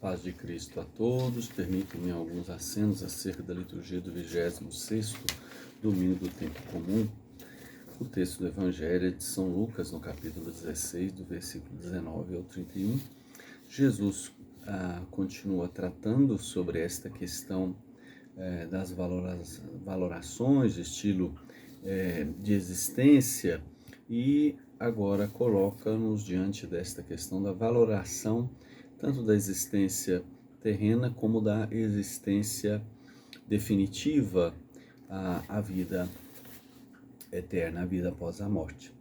Paz de Cristo a todos. Permitam-me alguns acenos acerca da liturgia do 26º domingo do tempo comum. O texto do Evangelho é de São Lucas, no capítulo 16, do versículo 19 ao 31. Jesus continua tratando sobre esta questão das valorações, de estilo de existência, e agora coloca-nos diante desta questão da valoração tanto da existência terrena como da existência definitiva, a vida eterna, a vida após a morte.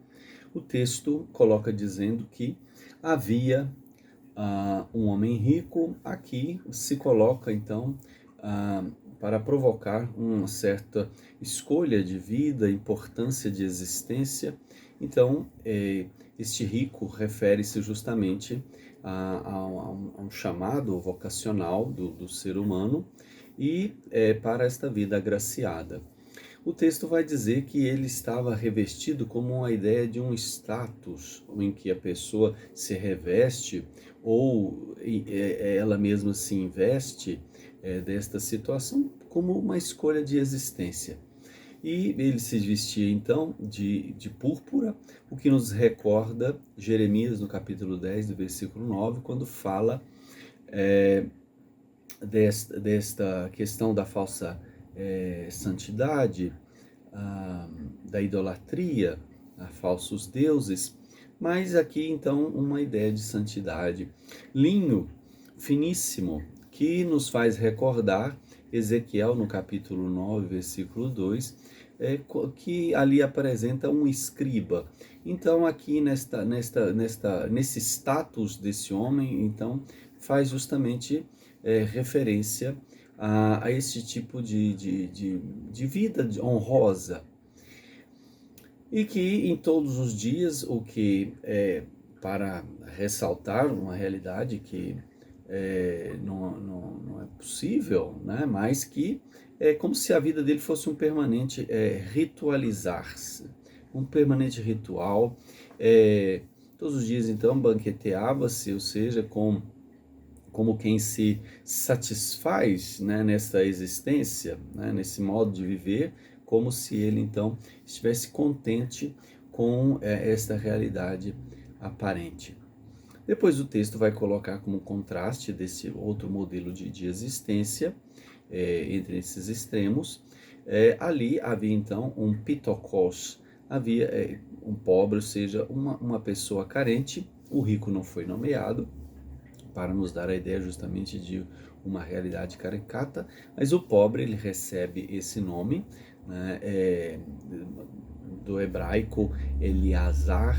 O texto coloca dizendo que havia um homem rico. Aqui se coloca então para provocar uma certa escolha de vida, importância de existência. Então, este rico refere-se justamente a um chamado vocacional do ser humano e para esta vida agraciada. O texto vai dizer que ele estava revestido como uma ideia de um status, em que a pessoa se reveste ou ela mesma se investe desta situação como uma escolha de existência. E ele se vestia então de púrpura, o que nos recorda Jeremias no capítulo 10, do versículo 9, quando fala desta questão da falsa santidade, da idolatria a falsos deuses, mas aqui então uma ideia de santidade. Linho finíssimo, que nos faz recordar Ezequiel no capítulo 9, versículo 2, que ali apresenta um escriba. Então aqui nesse status desse homem, então faz justamente referência a esse tipo de vida honrosa. E que em todos os dias, o que para ressaltar uma realidade que não é possível, né? Mas que é como se a vida dele fosse um permanente ritualizar-se, um permanente ritual. Todos os dias, então, banqueteava-se, ou seja, como quem se satisfaz, né, nessa existência, né, nesse modo de viver, como se ele então estivesse contente com esta realidade aparente. Depois o texto vai colocar como contraste desse outro modelo de existência, entre esses extremos. Ali havia então um pitokos, havia um pobre, ou seja, uma pessoa carente. O rico não foi nomeado, para nos dar a ideia justamente de uma realidade caricata, mas o pobre ele recebe esse nome, né, do hebraico Eleazar,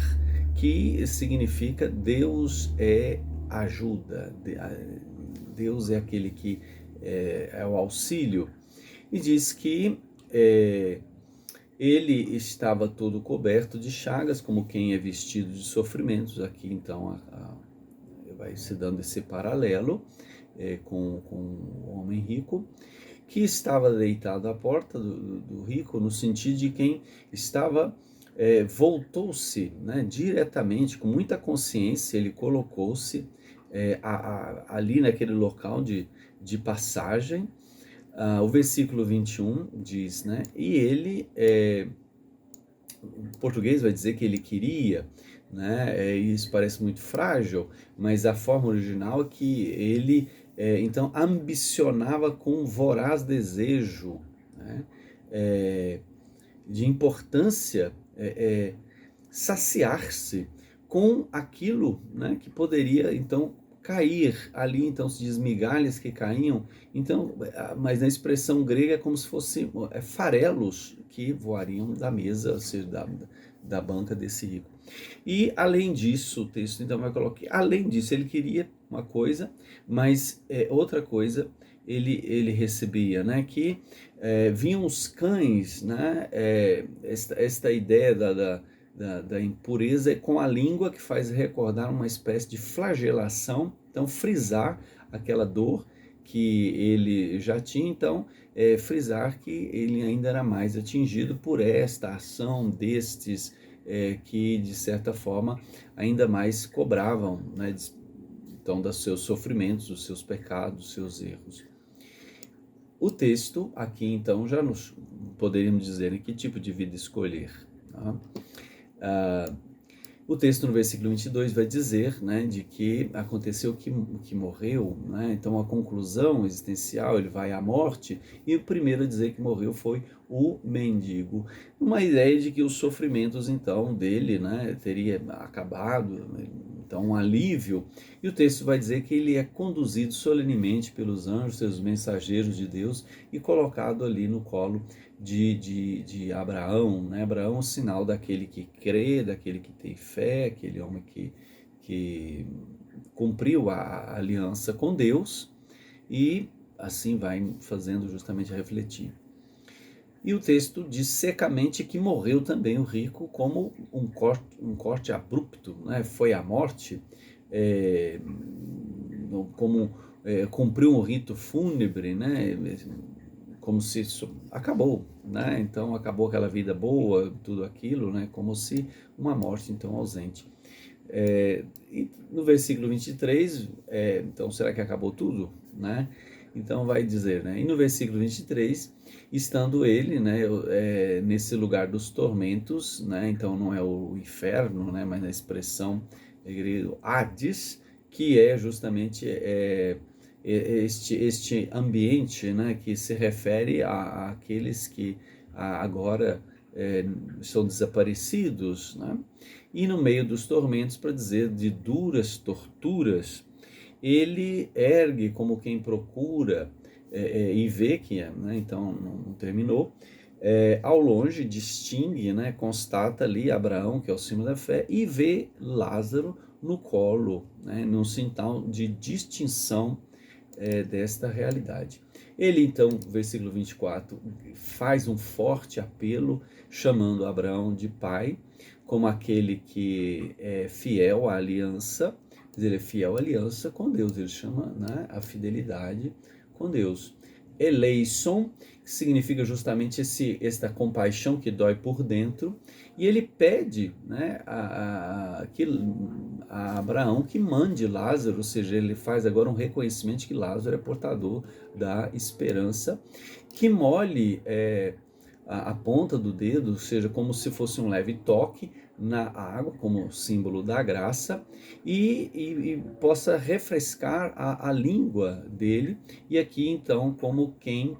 que significa Deus é ajuda, Deus é aquele que é o auxílio, e diz que ele estava todo coberto de chagas, como quem é vestido de sofrimentos. Aqui então vai se dando esse paralelo com o homem rico, que estava deitado à porta do rico, no sentido de quem estava, voltou-se, né, diretamente, com muita consciência, ele colocou-se ali naquele local de passagem. O versículo 21 diz, né, e ele, o português vai dizer que ele queria, né? Isso parece muito frágil, mas a forma original é que ele então ambicionava com voraz desejo, né? De importância, saciar-se com aquilo, né, que poderia então cair ali. Então se diz migalhas que caíam, então, mas na expressão grega é como se fossem farelos que voariam da mesa, ou seja, da banca desse rico. E além disso, o texto então vai colocar, além disso ele queria uma coisa, mas outra coisa ele recebia, né, que vinham os cães, né, esta ideia da impureza é com a língua, que faz recordar uma espécie de flagelação, então frisar aquela dor que ele já tinha, então frisar que ele ainda era mais atingido por esta ação destes que de certa forma ainda mais cobravam, né, então dos seus sofrimentos, dos seus pecados, dos seus erros. O texto aqui, então, já nos poderíamos dizer em que tipo de vida escolher. Tá? O texto no versículo 22 vai dizer, né, de que aconteceu que morreu, né? Então a conclusão existencial, ele vai à morte, e o primeiro a dizer que morreu foi o mendigo. Uma ideia de que os sofrimentos, então, dele, né, teria acabado, então um alívio. E o texto vai dizer que ele é conduzido solenemente pelos anjos, seus mensageiros de Deus, e colocado ali no colo de Abraão, né? Abraão é um sinal daquele que crê, daquele que tem fé, aquele homem que cumpriu a aliança com Deus, e assim vai fazendo justamente refletir. E o texto diz secamente que morreu também o rico, como um corte abrupto, né? Foi a morte, como cumpriu um rito fúnebre, né? Como se isso acabou, né? Então acabou aquela vida boa, tudo aquilo, né? Como se uma morte então ausente. E no versículo 23, então será que acabou tudo, né? Então vai dizer, né? E no versículo 23, estando ele, né, nesse lugar dos tormentos, né? Então não é o inferno, né? Mas a expressão grego Hades, que é justamente este ambiente, né, que se refere àqueles que agora são desaparecidos, né? E no meio dos tormentos, para dizer de duras torturas, ele ergue como quem procura e vê que, né, então não terminou, ao longe distingue, né, constata ali Abraão, que é o símbolo da fé, e vê Lázaro no colo, né, num sinal de distinção desta realidade. Ele então, versículo 24, faz um forte apelo, chamando Abraão de pai, como aquele que é fiel à aliança, ele é fiel à aliança com Deus, ele chama, né, a fidelidade com Deus. Eleison, que significa justamente esta compaixão que dói por dentro, e ele pede, né, a Abraão que mande Lázaro, ou seja, ele faz agora um reconhecimento de que Lázaro é portador da esperança, que molhe a ponta do dedo, ou seja, como se fosse um leve toque na água, como símbolo da graça, e possa refrescar a língua dele, e aqui então como quem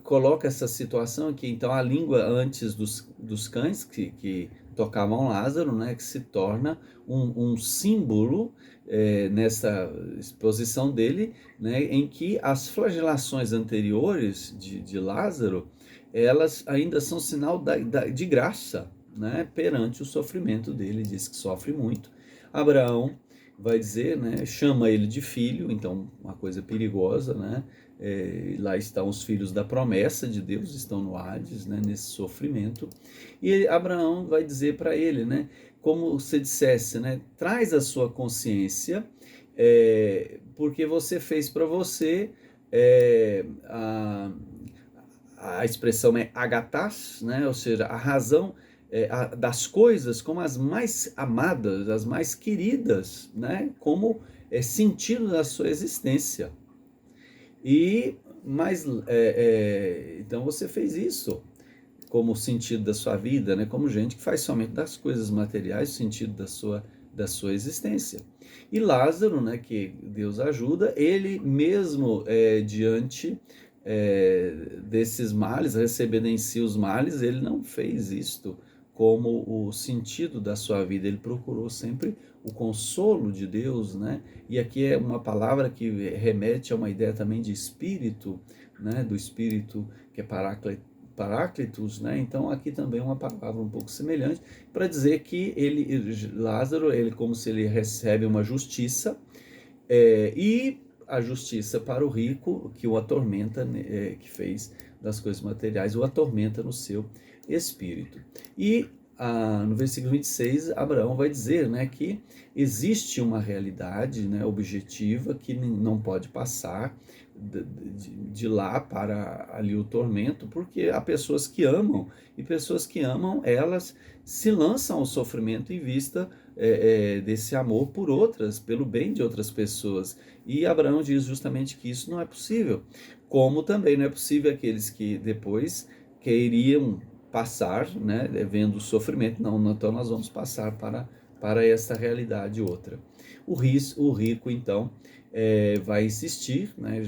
coloca essa situação aqui, então a língua antes dos cães que tocavam Lázaro, né, que se torna um símbolo nessa exposição dele, né, em que as flagelações anteriores de Lázaro, elas ainda são sinal de graça, né, perante o sofrimento dele. Diz que sofre muito. Abraão vai dizer, né, chama ele de filho, então uma coisa perigosa, né? Lá estão os filhos da promessa de Deus, estão no Hades, né, nesse sofrimento, e Abraão vai dizer para ele, né, como se dissesse, né, traz a sua consciência, porque você fez para você, a expressão é agatas, né, ou seja, a razão das coisas como as mais amadas, as mais queridas, né, como sentido da sua existência. Então você fez isso como sentido da sua vida, né? Como gente que faz somente das coisas materiais o sentido da sua existência. E Lázaro, né, que Deus ajuda, ele mesmo diante desses males, recebendo em si os males, ele não fez isto como o sentido da sua vida, ele procurou sempre o consolo de Deus, né? E aqui é uma palavra que remete a uma ideia também de espírito, né? Do espírito que é Paráclitos, né? Então aqui também uma palavra um pouco semelhante para dizer que Lázaro, ele como se ele recebe uma justiça e a justiça para o rico que o atormenta, que fez das coisas materiais, o atormenta no seu espírito. E no versículo 26, Abraão vai dizer, né, que existe uma realidade, né, objetiva que não pode passar de lá para ali o tormento, porque há pessoas que amam, e pessoas que amam, elas se lançam ao sofrimento em vista desse amor por outras, pelo bem de outras pessoas. E Abraão diz justamente que isso não é possível, como também não é possível aqueles que depois queriam passar, né, vendo o sofrimento, não, então nós vamos passar para essa realidade outra. O rico então, vai insistir, né,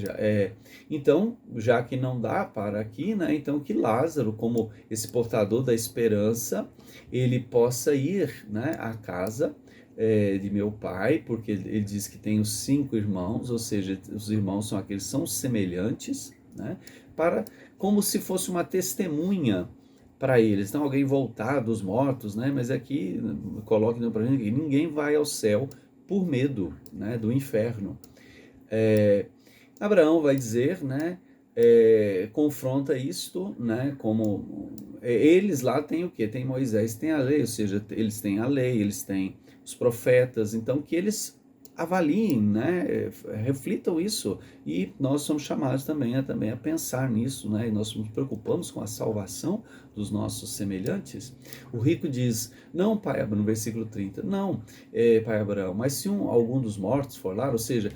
então, já que não dá para aqui, né, então que Lázaro, como esse portador da esperança, ele possa ir, né, à casa de meu pai, porque ele diz que tem os 5 irmãos, ou seja, os irmãos são aqueles que são semelhantes, né, para como se fosse uma testemunha para eles. Então, alguém voltar dos mortos, né, mas aqui coloque para mim que ninguém vai ao céu por medo, né, do inferno. Abraão vai dizer, né, confronta isto, né, como eles lá têm o quê? Tem Moisés, tem a lei, ou seja, eles têm a lei, eles têm os profetas, então que eles avaliem, né, reflitam isso, e nós somos chamados também a pensar nisso, né, e nós nos preocupamos com a salvação dos nossos semelhantes. O rico diz, não, pai, no versículo 30, não, pai Abraão, mas se algum dos mortos for lá, ou seja,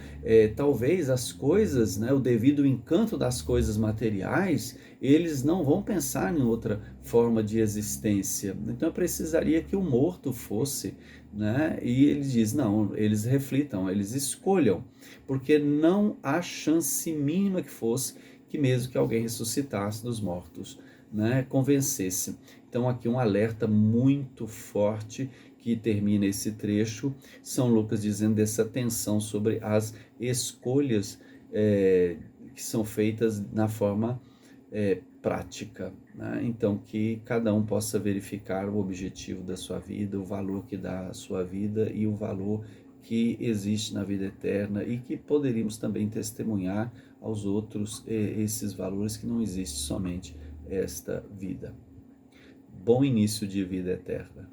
talvez as coisas, né, o devido encanto das coisas materiais, eles não vão pensar em outra forma de existência. Então eu precisaria que o morto fosse, né? E ele diz, não, eles reflitam, eles escolham, porque não há chance mínima que fosse que mesmo que alguém ressuscitasse dos mortos, né, convencesse. Então aqui um alerta muito forte que termina esse trecho, São Lucas dizendo dessa tensão sobre as escolhas que são feitas na forma prática, né? Então que cada um possa verificar o objetivo da sua vida, o valor que dá à sua vida e o valor que existe na vida eterna, e que poderíamos também testemunhar aos outros esses valores, que não existe somente esta vida. Bom início de vida eterna.